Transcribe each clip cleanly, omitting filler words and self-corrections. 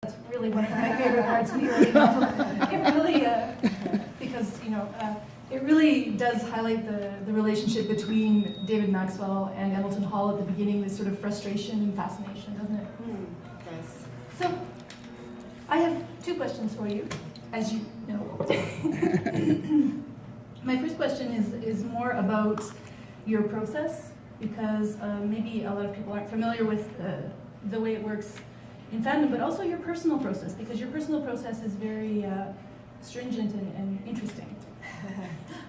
That's really one of my favorite parts of the early novel. It really, because it really does highlight the relationship between David Maxwell and Hamilton Hall at the beginning. This sort of frustration and fascination, doesn't it? Yes. So, I have 2 questions for you, as you know. My first question is more about your process, because maybe a lot of people aren't familiar with the way it works in fandom, but also your personal process, because your personal process is very stringent and interesting.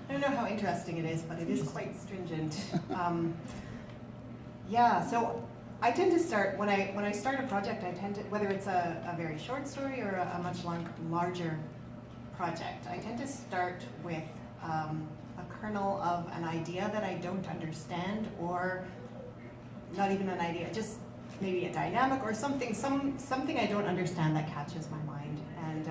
I don't know how interesting it is, but it is quite stringent. Yeah, so I tend to start, when I start a project, I tend to, whether it's a very short story or a much larger project, I tend to start with a kernel of an idea that I don't understand, or not even an idea, just maybe a dynamic or something I don't understand that catches my mind. And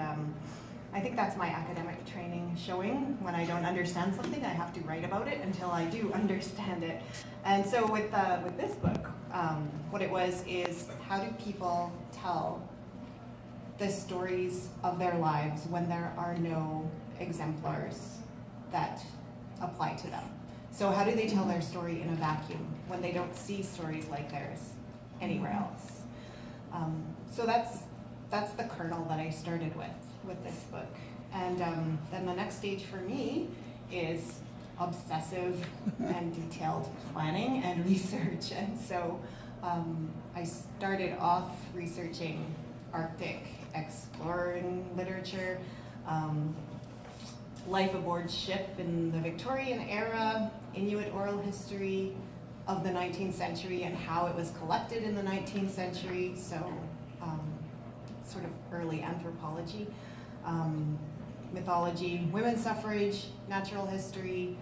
I think that's my academic training showing. When I don't understand something, I have to write about it until I do understand it. And so with this book, what it was is, how do people tell the stories of their lives when there are no exemplars that apply to them? So how do they tell their story in a vacuum when they don't see stories like theirs anywhere else? So that's the kernel that I started with this book. And then the next stage for me is obsessive and detailed planning and research. And so I started off researching Arctic exploring literature, life aboard ship in the Victorian era, Inuit oral history of the 19th century and how it was collected in the 19th century, so sort of early anthropology, mythology, women's suffrage, natural history,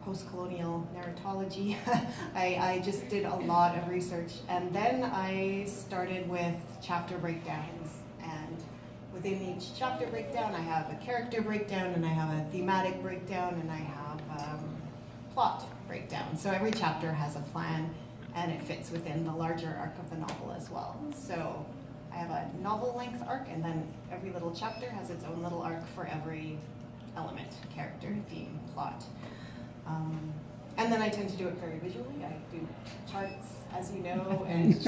post-colonial narratology. I just did a lot of research, and then I started with chapter breakdowns. And within each chapter breakdown, I have a character breakdown, and I have a thematic breakdown, and I have plot breakdown. So every chapter has a plan, and it fits within the larger arc of the novel as well. So I have a novel-length arc, and then every little chapter has its own little arc for every element, character, theme, plot. And then I tend to do it very visually. I do charts, as you know, and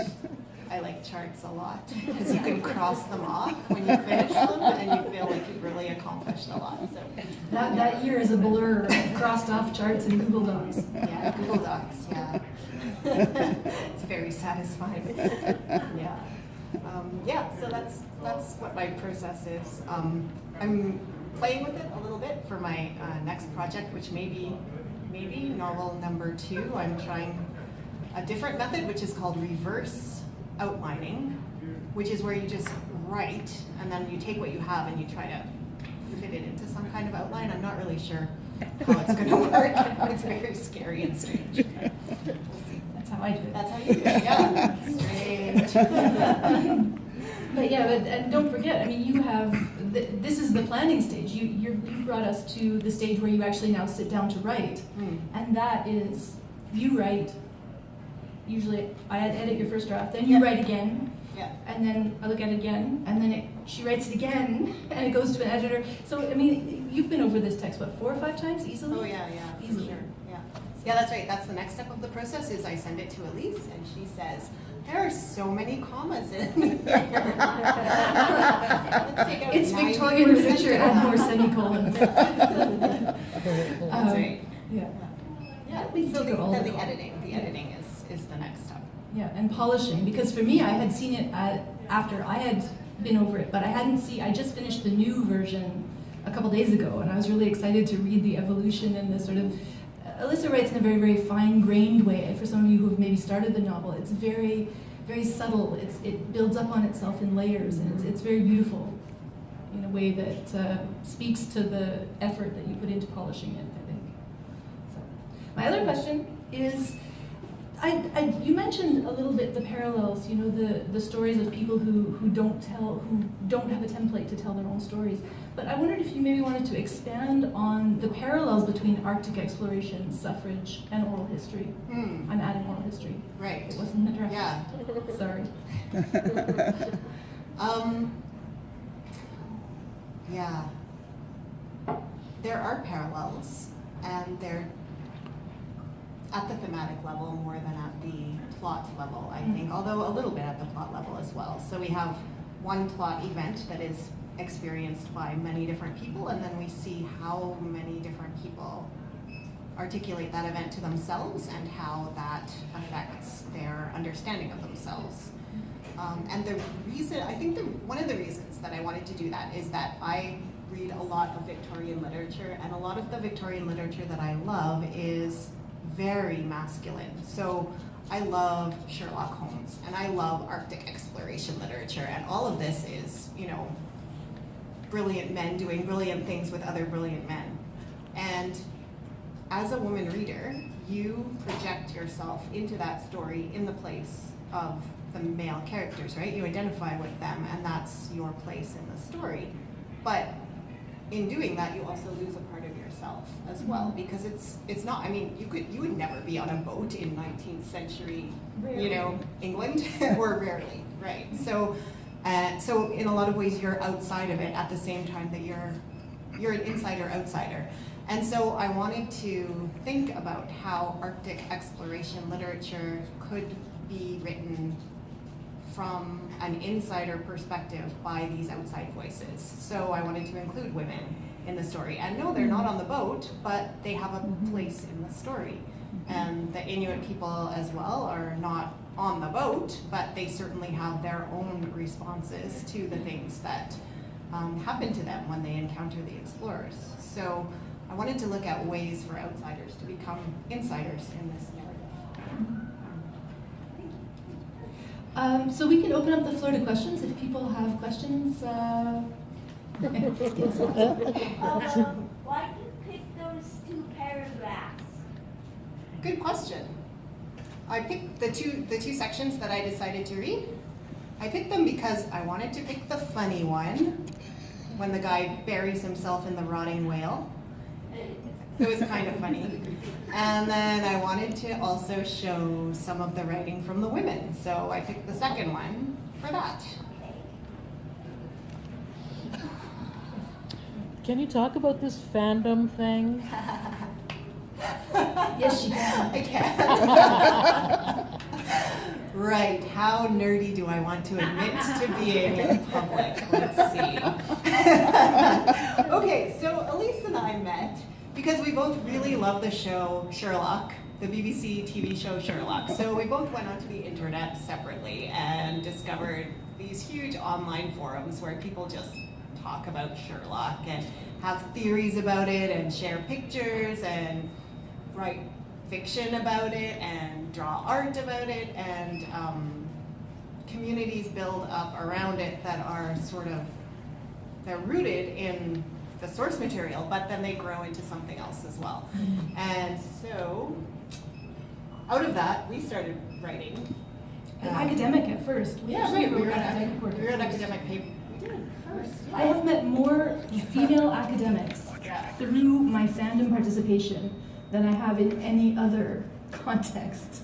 I like charts a lot because you can cross them off when you finish them, and you feel like you've really accomplished a lot. So that year is a blur of crossed off charts in Google Docs. Yeah, Google Docs, yeah. It's very satisfying. Yeah. So that's what my process is. I'm playing with it a little bit for my next project, which may be novel number 2. I'm trying a different method, which is called reverse outlining, which is where you just write, and then you take what you have and you try to fit it into some kind of outline. I'm not really sure how it's going to work. It's very scary and strange. We'll see. That's how I do it. That's how you do it, yeah. Strange. But and don't forget, I mean, you have, this is the planning stage. You brought us to the stage where you actually now sit down to write. And that is, you write, usually I edit your first draft, then you write again, and then I look at it again, and then she writes it again, and it goes to an editor. So, I mean, you've been over this text, what, 4 or 5 times easily? Oh, yeah, easily. Sure, yeah. Yeah, that's right. That's the next step of the process, is I send it to Elyssa, and she says, there are so many commas in here. It's Victorian literature, add more semicolons. That's right. Yeah. So then the editing is the next step. Yeah, and polishing, because for me, I had seen it after I had been over it, but I just finished the new version a couple days ago, and I was really excited to read the evolution and the sort of, Elyssa writes in a very, very fine-grained way. For some of you who have maybe started the novel, it's very, very subtle. It builds up on itself in layers, and it's very beautiful in a way that speaks to the effort that you put into polishing it, I think. So, my other question is, you mentioned a little bit the parallels, the stories of people who don't have a template to tell their own stories. But I wondered if you maybe wanted to expand on the parallels between Arctic exploration, suffrage, and oral history. I'm adding oral history. Right. It wasn't in the draft. Yeah. Sorry. Yeah. There are parallels, and they're at the thematic level more than at the plot level, I think, although a little bit at the plot level as well. So we have one plot event that is experienced by many different people, and then we see how many different people articulate that event to themselves and how that affects their understanding of themselves. And the reason, I think one of the reasons that I wanted to do that is that I read a lot of Victorian literature, and a lot of the Victorian literature that I love is very masculine. So I love Sherlock Holmes, and I love Arctic exploration literature, and all of this is, you know, brilliant men doing brilliant things with other brilliant men. And as a woman reader, you project yourself into that story in the place of the male characters, right? You identify with them, and that's your place in the story. But in doing that, you also lose a part of yourself as well, because it's not, I mean, you would never be on a boat in 19th century, you know, England, or rarely, right? So in a lot of ways, you're outside of it at the same time that you're an insider-outsider. And so I wanted to think about how Arctic exploration literature could be written from an insider perspective by these outside voices. So I wanted to include women in the story. And no, they're not on the boat, but they have a place in the story. And the Inuit people as well are not on the boat, but they certainly have their own responses to the things that happen to them when they encounter the explorers. So I wanted to look at ways for outsiders to become insiders in this narrative. So we can open up the floor to questions if people have questions. Why did you pick those two paragraphs? Good question. I picked the two sections that I decided to read. I picked them because I wanted to pick the funny one, when the guy buries himself in the rotting whale. It was kind of funny. And then I wanted to also show some of the writing from the women. So I picked the second one for that. Can you talk about this fandom thing? Yes, you can. I can. Right, how nerdy do I want to admit to being in public? Let's see. Okay, so Elyssa and I met because we both really love the show Sherlock, the BBC TV show Sherlock. So we both went onto the internet separately and discovered these huge online forums where people just talk about Sherlock and have theories about it and share pictures and write fiction about it and draw art about it, and communities build up around it that are they're rooted in the source material, but then they grow into something else as well. And so out of that, we started writing. Academic at first. We were an Academic academic paper. We did first. I have met more female academics through my fandom participation than I have in any other context.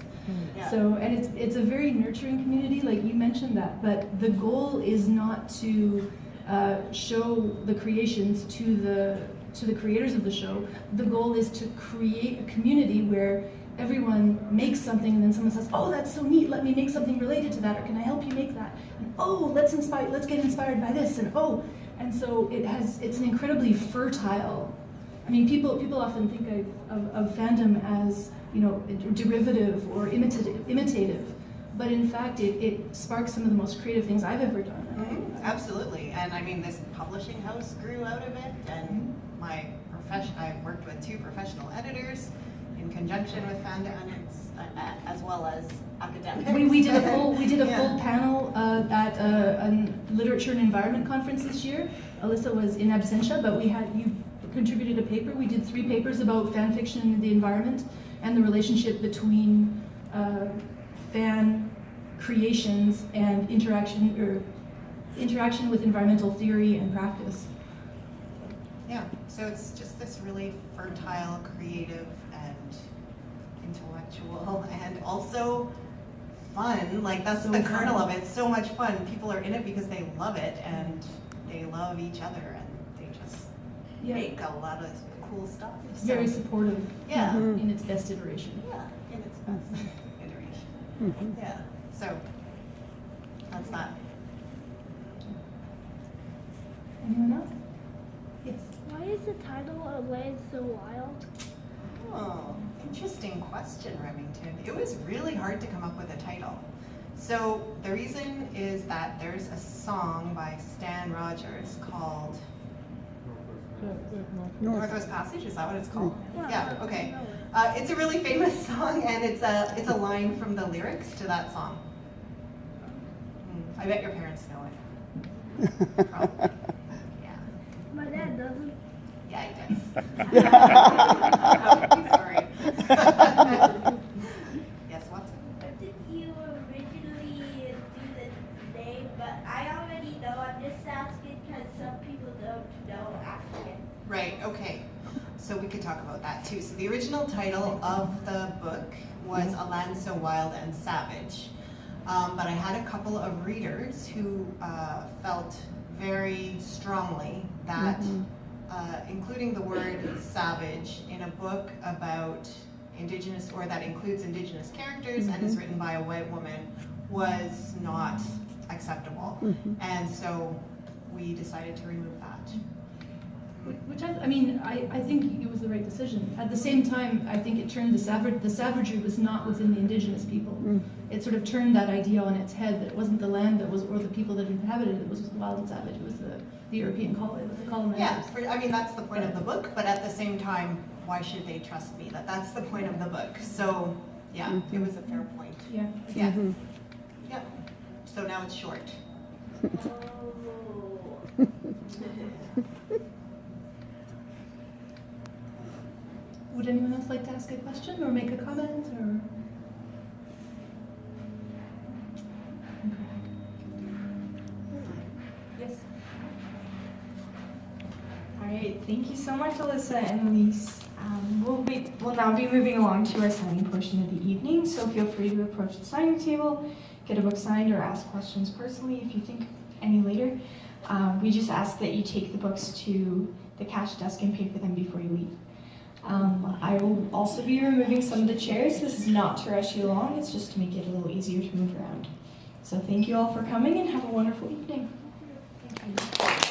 Yeah. So, and it's a very nurturing community, like you mentioned that, but the goal is not to show the creations to the creators of the show. The goal is to create a community where everyone makes something and then someone says, oh, that's so neat, let me make something related to that, or can I help you make that? And oh, let's get inspired by this, and oh, and so it's an incredibly fertile. I mean, people often think of fandom as, you know, derivative or imitative, but in fact, it sparks some of the most creative things I've ever done. Mm-hmm. Absolutely, and I mean, this publishing house grew out of it, and I worked with 2 professional editors in conjunction with fandom, and it's as well as academics. We did a full panel at a literature and environment conference this year. Elyssa was in absentia, but you contributed a paper. We did 3 papers about fan fiction and the environment and the relationship between fan creations and interaction with environmental theory and practice. Yeah, so it's just this really fertile, creative, and intellectual, and also fun. Like, that's So the fun. kernel of it. It's so much fun. People are in it because they love it and they love each other and they just Yeah. make a lot of cool stuff. It's very So, supportive yeah. in its best iteration. Yeah, in its best iteration. Mhm. Yeah, so that's that. Anyone else? Yes. Why is the title of Land So Wild? Oh, interesting question, Remington. It was really hard to come up with a title. So the reason is that there's a song by Stan Rogers called Northwest Passage. Is that what it's called? Yeah. Okay. It's a really famous song, and it's a line from the lyrics to that song. I bet your parents know it. Probably. Yeah. My dad doesn't. Yeah, he does. Oh, sorry. Yes, Watson? What did you originally do the name? But I already know. I'm just asking because some people don't know actually. Right, okay. So we could talk about that too. So the original title of the book was A Land So Wild and Savage. But I had a couple of readers who felt very strongly that including the word savage in a book about Indigenous, or that includes Indigenous characters and is written by a white woman, was not acceptable. And so we decided to remove that. Which I think it was the right decision. At the same time, I think it turned the savagery was not within the Indigenous people. It sort of turned that idea on its head, that it wasn't the land that was, or the people that inhabited it, was wild and savage. It was the European colonizers. Yeah, that's the point of the book, but at the same time, why should they trust me? That's the point of the book. So, yeah, it was a fair point. Yeah. Yeah. Yeah. So now it's short. Oh. Would anyone else like to ask a question or make a comment or? Yes. All right, thank you so much, Elyssa and Elise. We'll now be moving along to our signing portion of the evening, so feel free to approach the signing table, get a book signed, or ask questions personally if you think any later. We just ask that you take the books to the cash desk and pay for them before you leave. I will also be removing some of the chairs. This is not to rush you along, it's just to make it a little easier to move around. So thank you all for coming and have a wonderful evening. Thank you.